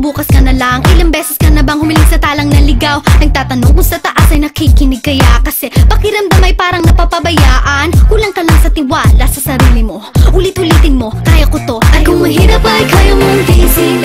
bumubukas ka na lang. Ilang beses ka na bang humiling sa talang naligaw? Nagtatanong kung sa taas ay nakikinig kaya? Kasi pakiramdam ay parang napapabayaan. Kulang ka lang sa tiwala sa sarili mo. Ulit-ulitin mo, kaya ko to. At kung mahirap ay kaya mong tiisin,